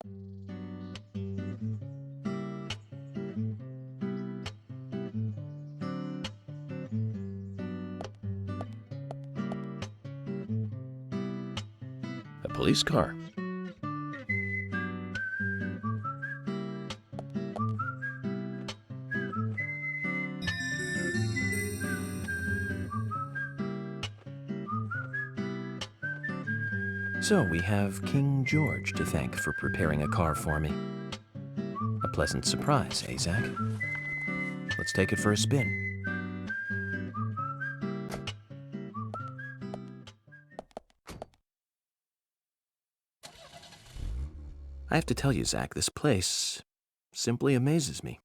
A police car. So we have King George to thank for preparing a car for me. A pleasant surprise, eh, Zach? Let's take it for a spin. I have to tell you, Zach, this place simply amazes me.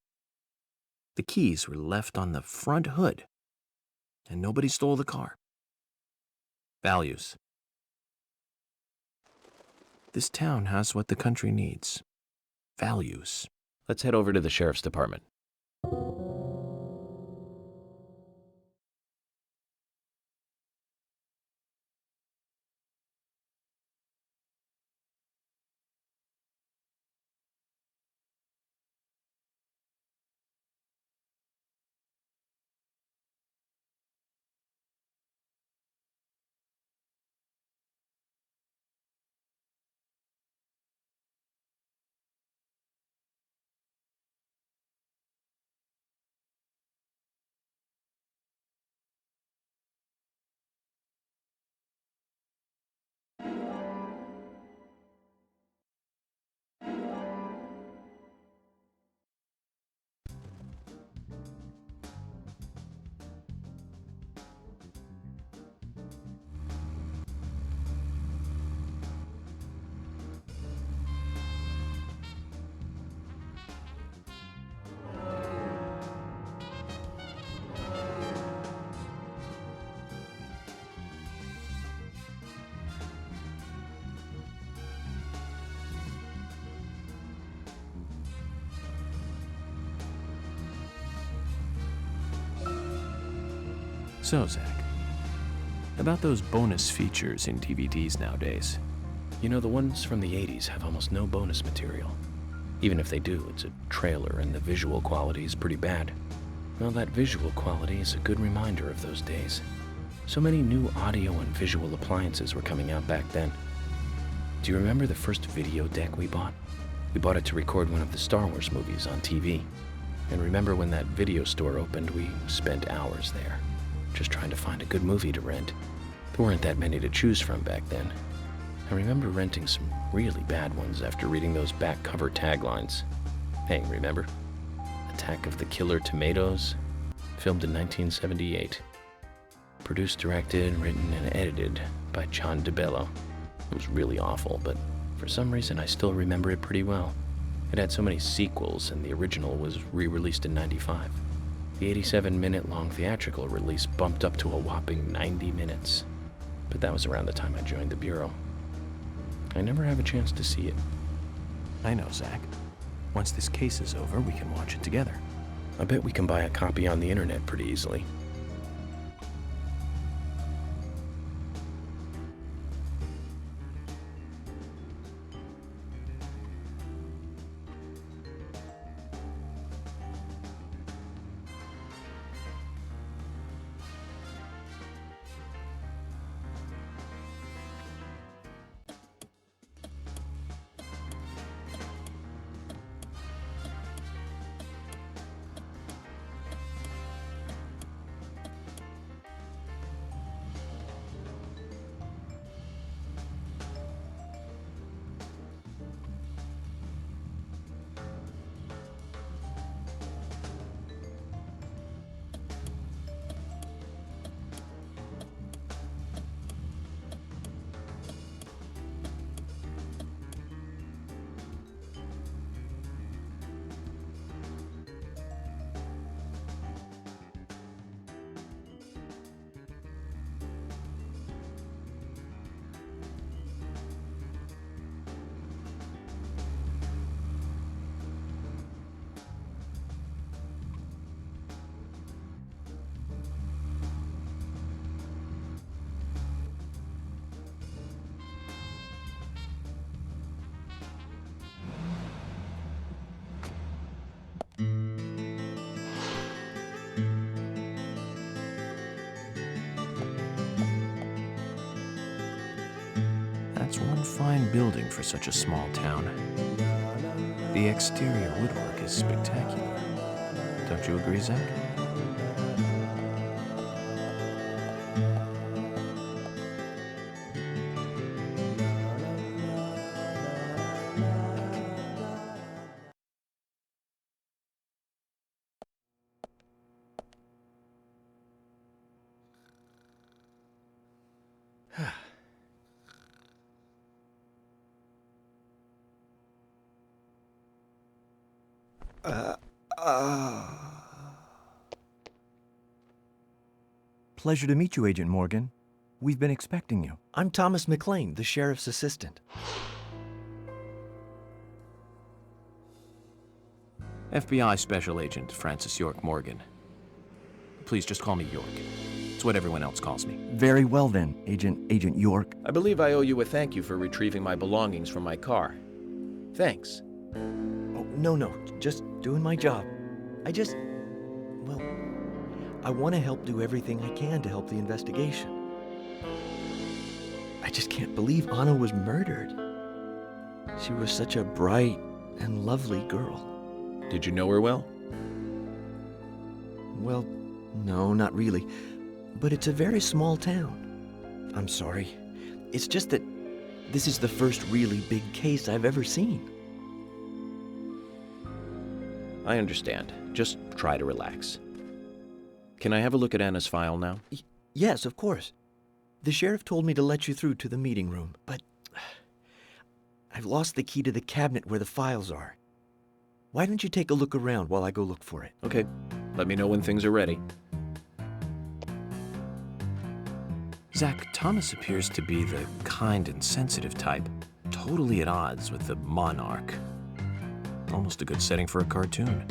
The keys were left on the front hood, and nobody stole the car. Values. This town has what the country needs. Values. Let's head over to the sheriff's department. So, Zach, about those bonus features in DVDs nowadays. You know, the ones from the 80s have almost no bonus material. Even if they do, it's a trailer and the visual quality is pretty bad. Well, that visual quality is a good reminder of those days. So many new audio and visual appliances were coming out back then. Do you remember the first video deck we bought? We bought it to record one of the Star Wars movies on TV. And remember when that video store opened, we spent hours there, just trying to find a good movie to rent. There weren't that many to choose from back then. I remember renting some really bad ones after reading those back cover taglines. Hey, remember? Attack of the Killer Tomatoes, filmed in 1978. Produced, directed, written, and edited by John DeBello. It was really awful, but for some reason I still remember it pretty well. It had so many sequels, and the original was re-released in '95. The 87-minute long theatrical release bumped up to a whopping 90 minutes. But that was around the time I joined the Bureau. I never have a chance to see it. I know, Zach. Once this case is over, we can watch it together. I bet we can buy a copy on the internet pretty easily. That's one fine building for such a small town. The exterior woodwork is spectacular. Don't you agree, Zach? Pleasure to meet you, Agent Morgan. We've been expecting you. I'm Thomas McLean, the sheriff's assistant. FBI Special Agent Francis York Morgan. Please just call me York. It's what everyone else calls me. Very well then, Agent York. I believe I owe you a thank you for retrieving my belongings from my car. Thanks. Oh, no, just doing my job. I want to help do everything I can to help the investigation. I just can't believe Anna was murdered. She was such a bright and lovely girl. Did you know her well? Well, no, not really. But it's a very small town. I'm sorry. It's just that this is the first really big case I've ever seen. I understand. Just try to relax. Can I have a look at Anna's file now? Yes, of course. The sheriff told me to let you through to the meeting room, but I've lost the key to the cabinet where the files are. Why don't you take a look around while I go look for it? Okay. Let me know when things are ready. Zach, Thomas appears to be the kind and sensitive type, totally at odds with the monarch. Almost a good setting for a cartoon.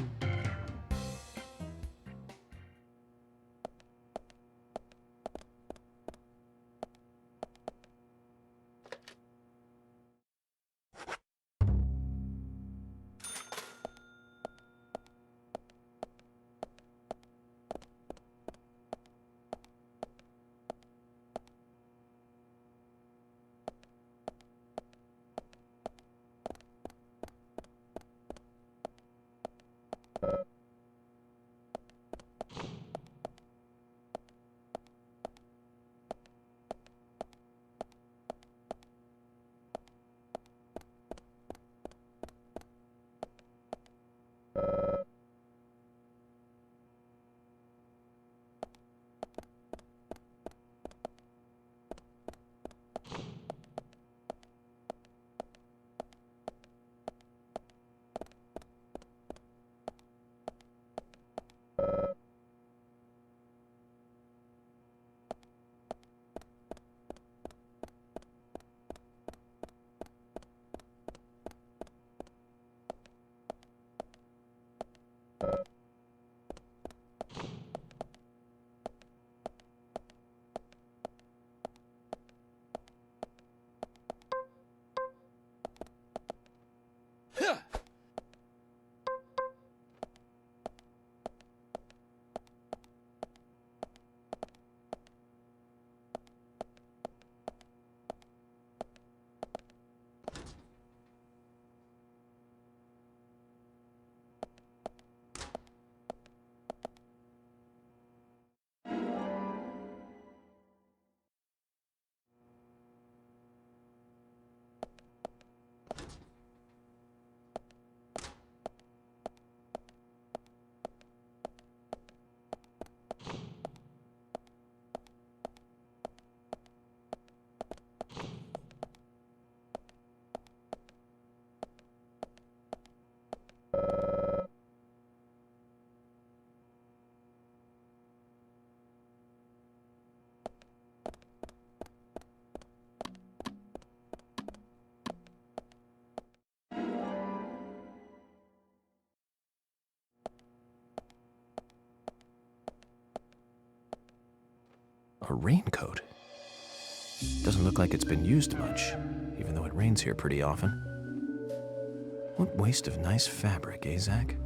A raincoat? Doesn't look like it's been used much, even though it rains here pretty often. What waste of nice fabric, eh, Zach?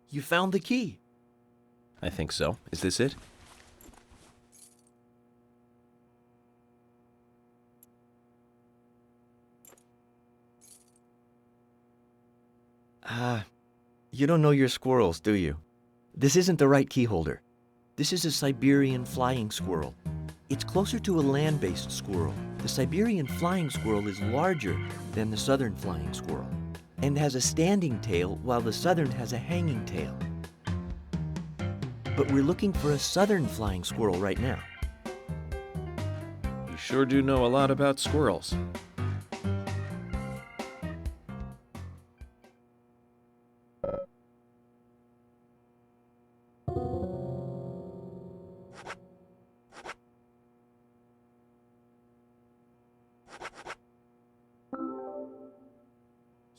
You found the key. I think so. Is this it? You don't know your squirrels, do you? This isn't the right key holder. This is a Siberian flying squirrel. It's closer to a land-based squirrel. The Siberian flying squirrel is larger than the southern flying squirrel and has a standing tail while the southern has a hanging tail. But we're looking for a southern flying squirrel right now. You sure do know a lot about squirrels.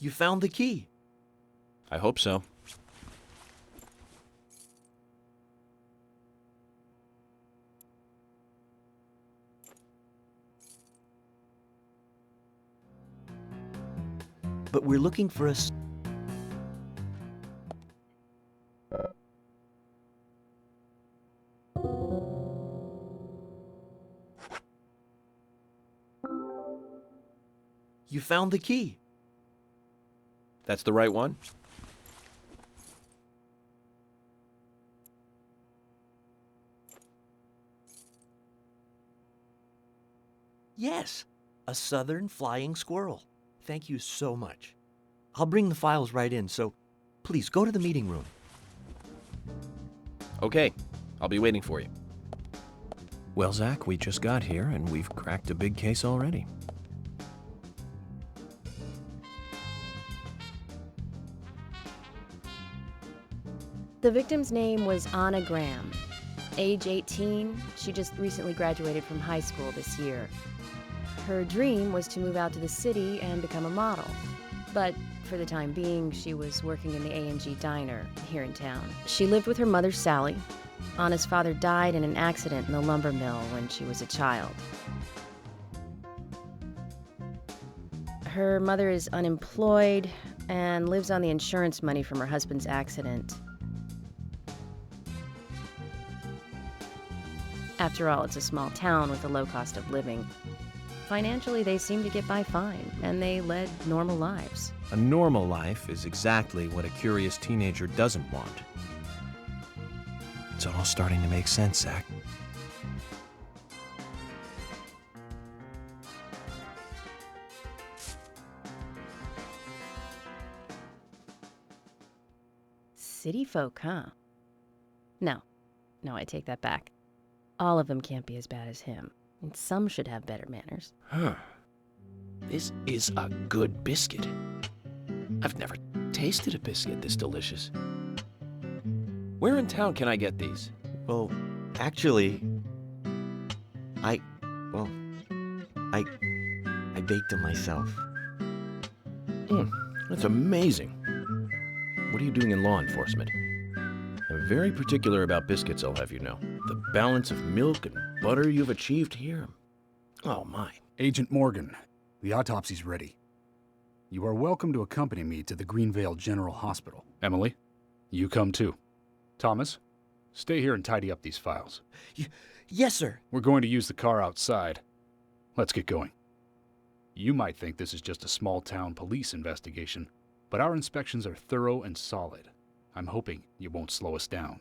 You found the key. I hope so. But we're looking for a... You found the key. That's the right one? Yes, a southern flying squirrel. Thank you so much. I'll bring the files right in, so please go to the meeting room. Okay, I'll be waiting for you. Well, Zach, we just got here and we've cracked a big case already. The victim's name was Anna Graham. Age 18, she just recently graduated from high school this year. Her dream was to move out to the city and become a model. But for the time being, she was working in the A&G diner here in town. She lived with her mother, Sally. Anna's father died in an accident in the lumber mill when she was a child. Her mother is unemployed and lives on the insurance money from her husband's accident. After all, it's a small town with a low cost of living. Financially, they seem to get by fine, and they led normal lives. A normal life is exactly what a curious teenager doesn't want. It's all starting to make sense, Zach. City folk, huh? No, I take that back. All of them can't be as bad as him, and some should have better manners. Huh. This is a good biscuit. I've never tasted a biscuit this delicious. Where in town can I get these? Well, actually, I baked them myself. That's amazing. What are you doing in law enforcement? I'm very particular about biscuits, I'll have you know. The balance of milk and butter you've achieved here. Oh, my. Agent Morgan, the autopsy's ready. You are welcome to accompany me to the Greenvale General Hospital. Emily, you come too. Thomas, stay here and tidy up these files. Yes, sir. We're going to use the car outside. Let's get going. You might think this is just a small-town police investigation, but our inspections are thorough and solid. I'm hoping you won't slow us down.